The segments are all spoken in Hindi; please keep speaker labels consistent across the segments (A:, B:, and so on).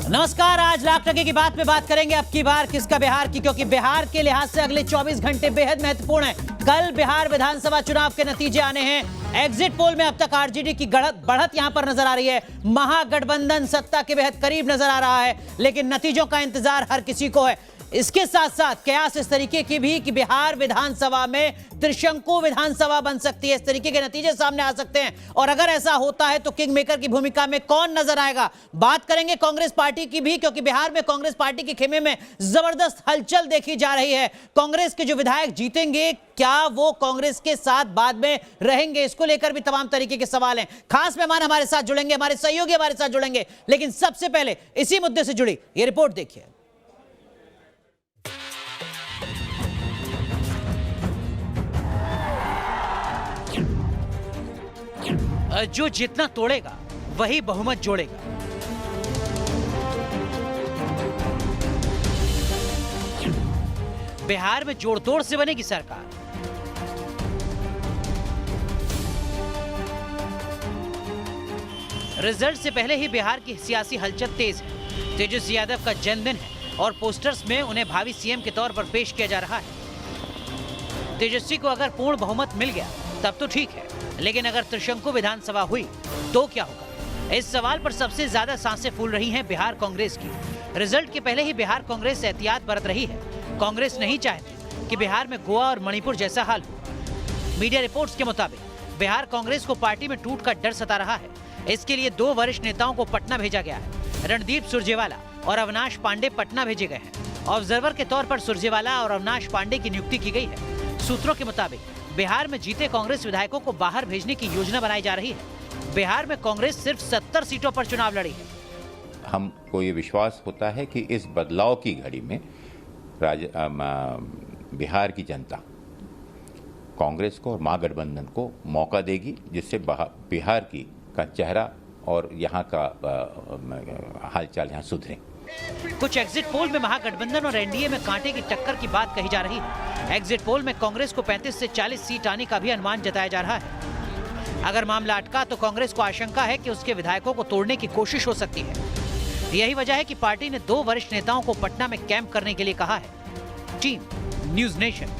A: नमस्कार। आज लाख टके की बात पे बात करेंगे अब की बार किसका बिहार की, क्योंकि बिहार के लिहाज से अगले 24 घंटे बेहद महत्वपूर्ण है। कल बिहार विधानसभा चुनाव के नतीजे आने हैं। एग्जिट पोल में अब तक आरजेडी की बढ़त यहां पर नजर आ रही है। महागठबंधन सत्ता के बेहद करीब नजर आ रहा है, लेकिन नतीजों का इंतजार हर किसी को है। इसके साथ साथ कयास इस तरीके की भी कि बिहार विधानसभा में त्रिशंकु विधानसभा बन सकती है। इस तरीके के नतीजे सामने आ सकते हैं, और अगर ऐसा होता है तो किंग मेकर की भूमिका में कौन नजर आएगा। बात करेंगे कांग्रेस पार्टी की भी, क्योंकि बिहार में कांग्रेस पार्टी के खेमे में जबरदस्त हलचल देखी जा रही है। कांग्रेस के जो विधायक जीतेंगे, क्या वो कांग्रेस के साथ बाद में रहेंगे, इसको लेकर भी तमाम तरीके के सवाल हैं। खास मेहमान हमारे साथ जुड़ेंगे, हमारे सहयोगी हमारे साथ जुड़ेंगे, लेकिन सबसे पहले इसी मुद्दे से जुड़ी ये रिपोर्ट देखिए। जो जितना तोड़ेगा वही बहुमत जोड़ेगा। बिहार में जोड़तोड़ से बनेगी सरकार। रिजल्ट से पहले ही बिहार की सियासी हलचल तेज है। तेजस्वी यादव का जन्मदिन है और पोस्टर्स में उन्हें भावी सीएम के तौर पर पेश किया जा रहा है। तेजस्वी को अगर पूर्ण बहुमत मिल गया तब तो ठीक है, लेकिन अगर त्रिशंकु विधानसभा हुई तो क्या होगा? इस सवाल पर सबसे ज्यादा सांसें फूल रही हैं बिहार कांग्रेस की। रिजल्ट के पहले ही बिहार कांग्रेस एहतियात बरत रही है। कांग्रेस नहीं चाहती कि बिहार में गोवा और मणिपुर जैसा हाल हो। मीडिया रिपोर्ट्स के मुताबिक बिहार कांग्रेस को पार्टी में टूट का डर सता रहा है। इसके लिए 2 वरिष्ठ नेताओं को पटना भेजा गया है। रणदीप सुरजेवाला और अविनाश पांडे पटना भेजे गए हैं। ऑब्जर्वर के तौर पर सुरजेवाला और अविनाश पांडे की नियुक्ति की गई है। सूत्रों के मुताबिक बिहार में जीते कांग्रेस विधायकों को बाहर भेजने की योजना बनाई जा रही है। बिहार में कांग्रेस सिर्फ 70 सीटों पर चुनाव लड़ी है।
B: हमको ये विश्वास होता है कि इस बदलाव की घड़ी में बिहार की जनता कांग्रेस को और महागठबंधन को मौका देगी, जिससे बिहार का चेहरा और यहाँ का हालचाल यहाँ सुधरे।
A: कुछ एग्जिट पोल में महागठबंधन और एनडीए में कांटे की टक्कर की बात कही जा रही है। एग्जिट पोल में कांग्रेस को 35 से 40 सीट आने का भी अनुमान जताया जा रहा है। अगर मामला अटका तो कांग्रेस को आशंका है कि उसके विधायकों को तोड़ने की कोशिश हो सकती है। यही वजह है कि पार्टी ने 2 वरिष्ठ नेताओं को पटना में कैंप करने के लिए कहा है। Team news nation.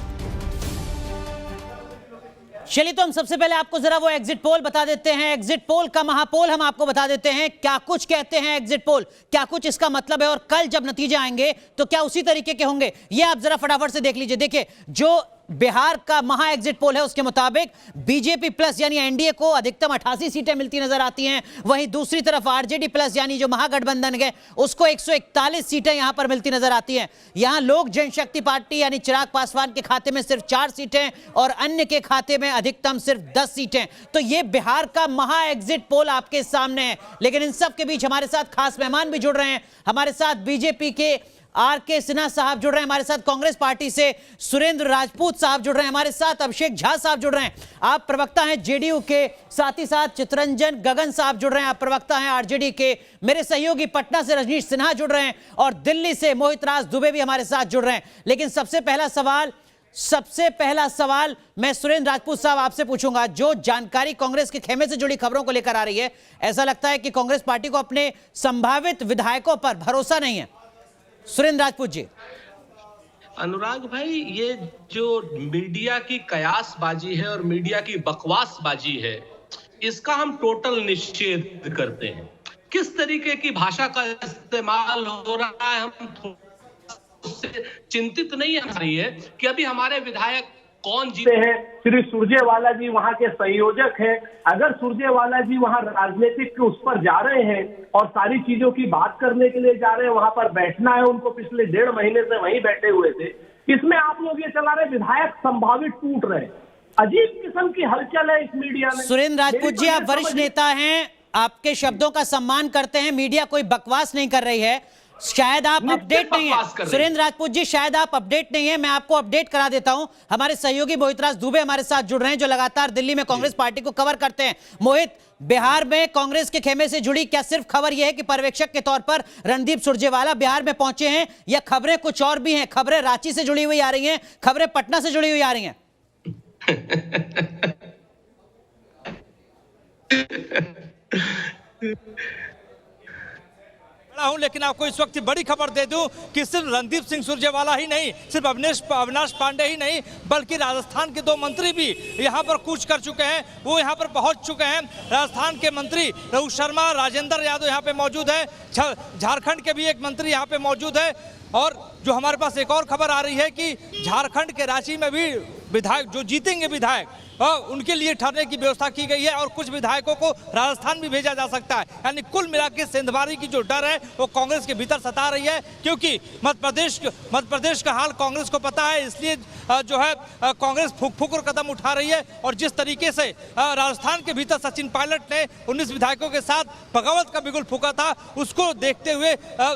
A: चलिए तो हम सबसे पहले आपको जरा वो एग्जिट पोल बता देते हैं। एग्जिट पोल का महापोल हम आपको बता देते हैं क्या कुछ कहते हैं एग्जिट पोल, क्या कुछ इसका मतलब है, और कल जब नतीजे आएंगे तो क्या उसी तरीके के होंगे, ये आप जरा फटाफट से देख लीजिए। देखिए, जो बिहार का महा एग्जिट पोल है उसके मुताबिक बीजेपी प्लस यानी एनडीए को अधिकतम 88 सीटें मिलती नजर आती हैं। वहीं दूसरी तरफ आरजेडी प्लस यानी जो महागठबंधन है उसको 141 सीटें यहां पर मिलती नजर आती हैं। यहां लोक जनशक्ति पार्टी यानी चिराग पासवान के खाते में सिर्फ 4 सीटें और अन्य के खाते में अधिकतम सिर्फ 10 सीटें। तो ये बिहार का महा एग्जिट पोल आपके सामने है। लेकिन इन सब के बीच हमारे साथ खास मेहमान भी जुड़ रहे हैं। हमारे साथ बीजेपी के आर.के. सिन्हा साहब जुड़ रहे हैं, हमारे साथ कांग्रेस पार्टी से सुरेंद्र राजपूत साहब जुड़ रहे हैं, हमारे साथ अभिषेक झा साहब जुड़ रहे हैं, आप प्रवक्ता हैं जेडीयू के, साथ ही साथ चितरंजन गगन साहब जुड़ रहे हैं, आप प्रवक्ता हैं आरजेडी के, मेरे सहयोगी पटना से रजनीश सिन्हा जुड़ रहे हैं, और दिल्ली से मोहित राज दुबे भी हमारे साथ जुड़ रहे हैं। लेकिन सबसे पहला सवाल मैं सुरेंद्र राजपूत साहब आपसे पूछूंगा। जो जानकारी कांग्रेस के खेमे से जुड़ी खबरों को लेकर आ रही है, ऐसा लगता है कि कांग्रेस पार्टी को अपने संभावित विधायकों पर भरोसा नहीं है। सुरेंद्र राजपूत जी।
C: अनुराग भाई, ये जो मीडिया की कयासबाजी है और मीडिया की बकवासबाजी है, इसका हम टोटल निषेध करते हैं। किस तरीके की भाषा का इस्तेमाल हो रहा है, हम उससे चिंतित नहीं है कि अभी हमारे विधायक कौन जीते हैं।
D: श्री सुरजेवाला जी वहां के संयोजक हैं। अगर सुरजेवाला जी वहां राजनीतिक के उस पर जा रहे हैं और सारी चीजों की बात करने के लिए जा रहे हैं, वहां पर बैठना है उनको, पिछले 1.5 महीने से वहीं बैठे हुए थे, इसमें आप लोग ये चला रहे विधायक संभावित टूट रहे। अजीब किस्म की हलचल है इस मीडिया में।
A: सुरेंद्र राजपूत जी, आप वरिष्ठ नेता हैं, आपके शब्दों का सम्मान करते हैं। मीडिया कोई बकवास नहीं कर रही है, शायद आप अपडेट नहीं है। सुरेंद्र राजपूत जी, शायद आप अपडेट नहीं है, मैं आपको अपडेट करा देता हूं। हमारे सहयोगी मोहित राज दुबे हमारे साथ जुड़ रहे हैं, जो लगातार दिल्ली में कांग्रेस पार्टी को कवर करते हैं। मोहित, बिहार में कांग्रेस के खेमे से जुड़ी क्या सिर्फ खबर यह है कि पर्यवेक्षक के तौर पर रणदीप सुरजेवाला बिहार में पहुंचे हैं, या खबरें कुछ और भी हैं? खबरें रांची से जुड़ी हुई आ रही हैं, खबरें पटना से जुड़ी हुई आ रही हैं?
E: हूं, लेकिन आपको इस वक्त बड़ी खबर दे दूं कि सिर्फ रणदीप सिंह सुरजेवाला ही नहीं, सिर्फ अविनाश पांडे ही नहीं, बल्कि राजस्थान के 2 मंत्री भी यहां पर कूच कर चुके हैं, वो यहां पर पहुंच चुके हैं। राजस्थान के मंत्री रघु शर्मा, राजेंद्र यादव यहां पे मौजूद है, झारखंड के भी एक मंत्री यहां पे मौजूद है। और जो हमारे पास एक और खबर आ रही है कि झारखंड के रांची में भी विधायक जो जीतेंगे विधायक उनके लिए ठहरने की व्यवस्था की गई है और कुछ विधायकों को राजस्थान भी भेजा जा सकता है। यानी कुल मिलाकर सेंधमारी की जो डर है वो कांग्रेस के भीतर सता रही है, क्योंकि मध्य प्रदेश का हाल कांग्रेस को पता है, इसलिए जो है कांग्रेस फूक कर कदम उठा रही है। और जिस तरीके से राजस्थान के भीतर सचिन पायलट ने 19 विधायकों के साथ बगावत का बिगुल फूका था, उसको देखते हुए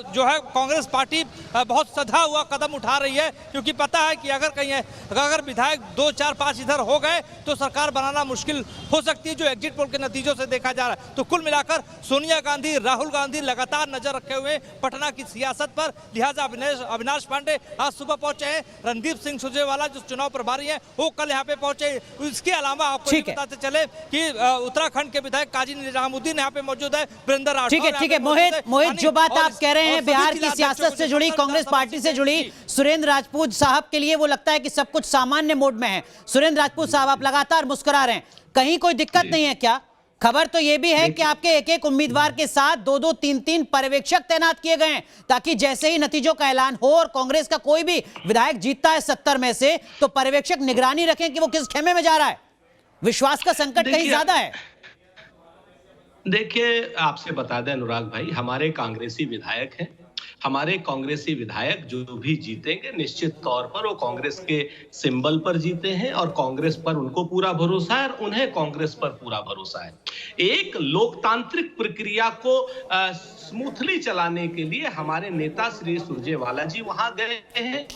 E: जो है कांग्रेस पार्टी बहुत सधा हुआ कदम उठा रही है, क्योंकि पता है कि अगर विधायक 2, 4, 5 इधर हो गए तो सरकार बनाना मुश्किल हो सकती है, जो एग्जिट पोल के नतीजों से देखा जा रहा है। तो कुल मिलाकर सोनिया गांधी, राहुल गांधी लगातार नजर रखे हुए पटना की सियासत पर, लिहाजा अविनाश पांडे आज सुबह पहुंचे हैं। रणदीप सिंह सुरजेवाला जो चुनाव प्रभारी हैं वो कल यहाँ पे पहुंचे। इसके अलावा आपको बताते चले कि उत्तराखंड के विधायक काजी निजामुद्दीन यहाँ पे मौजूद है, वीरेंद्र राठौर।
A: ठीक है मोहित, जो बात आप कह रहे हैं बिहार की सियासत से जुड़ी, कांग्रेस पार्टी से जुड़ी, सुरेंद्र राजपूत साहब के लिए वो लगता है कि सब कुछ सामान्य मोड में है। सुरेंद्र राजपूत साहब, आप लगातार मुस्कुरा रहे हैं, कहीं कोई दिक्कत नहीं है क्या? खबर तो यह भी है कि आपके एक उम्मीदवार के साथ 2-2, 3-3 पर्यवेक्षक तैनात किए गए हैं, ताकि जैसे ही नतीजों का ऐलान हो और कांग्रेस का कोई भी विधायक जीतता है 70 में से, तो पर्यवेक्षक निगरानी रखें कि वो किस खेमे में जा रहा है। विश्वास का संकट कहीं ज्यादा है।
C: देखिए, आपसे बता दें अनुराग भाई, हमारे कांग्रेसी विधायक हैं, हमारे कांग्रेसी विधायक जो भी जीतेंगे निश्चित तौर पर वो कांग्रेस के सिंबल पर जीते हैं और कांग्रेस पर उनको पूरा भरोसा है और उन्हें कांग्रेस पर पूरा भरोसा है। एक लोकतांत्रिक प्रक्रिया को स्मूथली चलाने के लिए हमारे नेता श्री सुरजेवाला जी वहां गए हैं।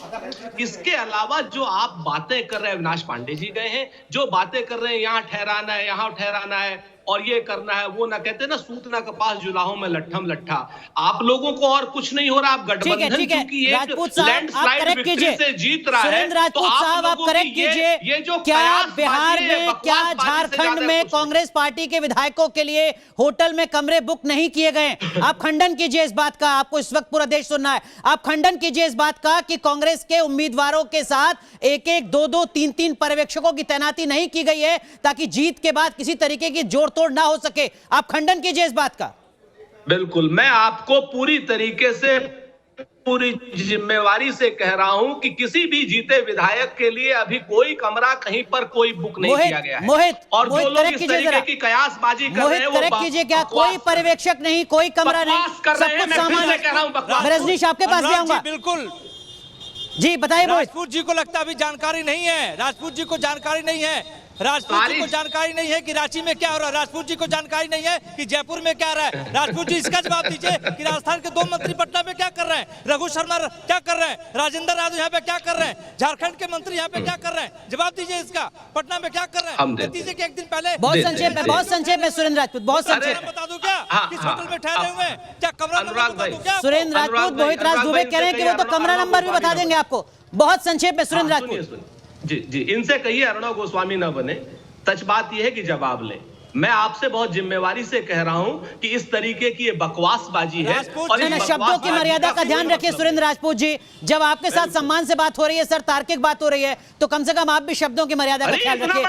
C: इसके अलावा जो आप बातें कर रहे हैं, अविनाश पांडे जी गए हैं, जो बातें कर रहे हैं यहाँ ठहराना है, यहाँ ठहराना है और ये करना है, वो ना कहते ना सूतना कपास जुलाहों में लट्ठम लट्ठा। आप लोगों को और कुछ नहीं हो रहा, आप गठबंधन चूंकि एक लैंडस्लाइड विक्ट्री से जीत रहा है,
A: तो आप लोगों की ये जो क्या बिहार में, क्या झारखंड में कांग्रेस पार्टी के विधायकों के लिए होटल में कमरे बुक नहीं किए गए? आप खंडन कीजिए इस बात का, आपको इस वक्त पूरा देश सुनना है। आप खंडन कीजिए इस बात का कि कांग्रेस के उम्मीदवारों के साथ 1-1, 2-2, 3-3 पर्यवेक्षकों की तैनाती नहीं की गई है, ताकि जीत के बाद किसी तरीके की जोड़ तोड़ ना हो सके। आप खंडन कीजिए इस बात का।
C: बिल्कुल, मैं आपको पूरी तरीके से, पूरी जिम्मेवारी से कह रहा हूं कि किसी भी जीते विधायक के लिए अभी कोई कमरा कहीं पर कोई बुक नहीं किया गया है। और जो लोग इस तरीके की कयासबाजी कर रहे हैं वो
A: करेक्ट कीजिए, क्या कोई पर्यवेक्षक नहीं, कोई कमरा नहीं, सब कुछ सामान्य कह रहा हूं। रजनीश आपके पास भी आऊंगा।
E: बिल्कुल
A: जी बताइए।
E: राजपूत जी को लगता है अभी जानकारी नहीं है, राजपूत जी को जानकारी नहीं है, राजपूत जी को जानकारी नहीं है कि रांची में क्या हो रहा है, राजपूत जी को जानकारी नहीं है कि जयपुर में क्या हो रहा है। राजपूत जी इसका जवाब दीजिए कि राजस्थान के 2 मंत्री पटना में क्या कर रहे हैं, रघु शर्मा क्या कर रहे हैं, राजेंद्र यादव यहाँ पे क्या कर रहे हैं, झारखंड के मंत्री यहाँ पे क्या कर रहे हैं, जवाब दीजिए इसका। पटना में क्या कर रहे हैं, नतीजे के एक दिन पहले
A: बहुत संक्षेप में सुरेंद्र राजपूत, बहुत संक्षेप
E: बता दूं क्या, किस होटल में ठहरे हुए हैं, क्या कमरा नंबर बता दूं क्या?
A: सुरेंद्र राजपूत, मोहित राज दुबे कह रहे हैं कि वो तो कमरा नंबर भी बता देंगे आपको। बहुत संक्षेप में सुरेंद्र राजपूत
C: जी, इनसे कहिए अर्णव गोस्वामी न बने। सच बात यह है कि जवाब लें। मैं आपसे बहुत जिम्मेवारी से कह रहा हूं कि इस तरीके की ये बकवासबाजी है और इन
A: शब्दों की मर्यादा का ध्यान रखिए सुरेंद्र राजपूत जी। जब आपके साथ सम्मान से बात हो रही है सर, तार्किक बात हो रही है, तो कम से कम आप भी शब्दों की मर्यादा का ख्याल रखिए।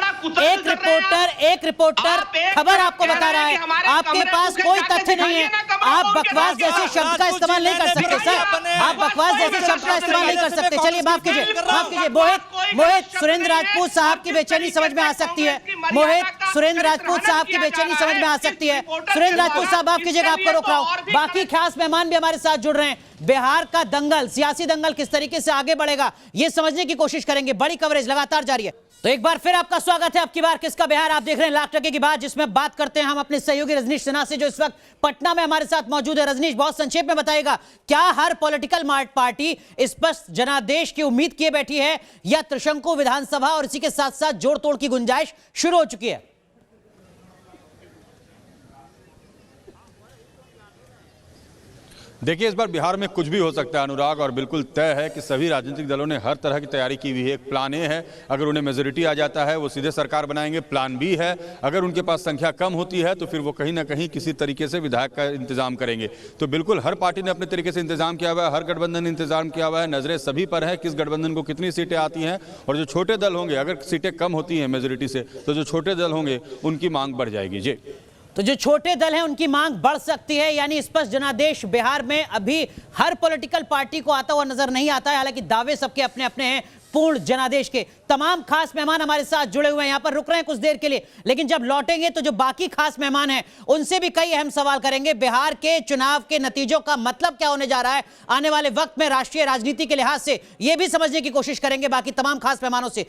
A: एक रिपोर्टर खबर आपको बता रहा है, आपके पास कोई तथ्य नहीं है, आप बकवास जैसे शब्द का इस्तेमाल नहीं कर सकते सर, आप बकवास जैसे शब्द का इस्तेमाल नहीं कर सकते। चलिए माफ कीजिए मोहित, सुरेंद्र राजपूत साहब की बेचैनी समझ में आ सकती है। मोहित, सुरेंद्र राजपूत साहब की बेचैनी समझ में आ सकती है। सुरेंद्र राजपूत साहब आपकी जगह आपको रोक रहा हूं। बाकी खास मेहमान भी हमारे साथ जुड़ रहे हैं। बिहार का दंगल, सियासी दंगल किस तरीके से आगे बढ़ेगा ये समझने की कोशिश करेंगे। बड़ी कवरेज लगातार जारी है। तो एक बार फिर आपका स्वागत है। अब की बार किसका बिहार आप देख रहे हैं लाख टके की बात, जिसमें बात करते हैं हम अपने सहयोगी रजनीश सिन्हा से, जो इस वक्त पटना में हमारे साथ मौजूद है। रजनीश, बहुत संक्षेप में बताइएगा, क्या हर पॉलिटिकल पार्टी स्पष्ट जनादेश की उम्मीद किए बैठी है, या त्रिशंकु विधानसभा और इसी के साथ साथ जोड़ तोड़ की गुंजाइश शुरू हो चुकी है?
F: देखिए, इस बार बिहार में कुछ भी हो सकता है अनुराग, और बिल्कुल तय है कि सभी राजनीतिक दलों ने हर तरह की तैयारी की हुई है। एक प्लान ए है, अगर उन्हें मेजोरिटी आ जाता है वो सीधे सरकार बनाएंगे। प्लान बी है, अगर उनके पास संख्या कम होती है तो फिर वो कहीं ना कहीं किसी तरीके से विधायक का इंतजाम करेंगे। तो बिल्कुल हर पार्टी ने अपने तरीके से इंतजाम किया हुआ है, हर गठबंधन ने इंतजाम किया हुआ है। नजरें सभी पर है किस गठबंधन को कितनी सीटें आती हैं, और जो छोटे दल होंगे, अगर सीटें कम होती हैं मेजोरिटी से, तो जो छोटे दल होंगे उनकी मांग बढ़ जाएगी। जी,
A: तो जो छोटे दल हैं उनकी मांग बढ़ सकती है, यानी स्पष्ट जनादेश बिहार में अभी हर पॉलिटिकल पार्टी को आता हुआ नजर नहीं आता है। हालांकि दावे सबके अपने अपने हैं पूर्ण जनादेश के। तमाम खास मेहमान हमारे साथ जुड़े हुए हैं, यहां पर रुक रहे हैं कुछ देर के लिए, लेकिन जब लौटेंगे तो जो बाकी खास मेहमान हैं उनसे भी कई अहम सवाल करेंगे। बिहार के चुनाव के नतीजों का मतलब क्या होने जा रहा है आने वाले वक्त में राष्ट्रीय राजनीति के लिहाज से, यह भी समझने की कोशिश करेंगे बाकी तमाम खास मेहमानों से।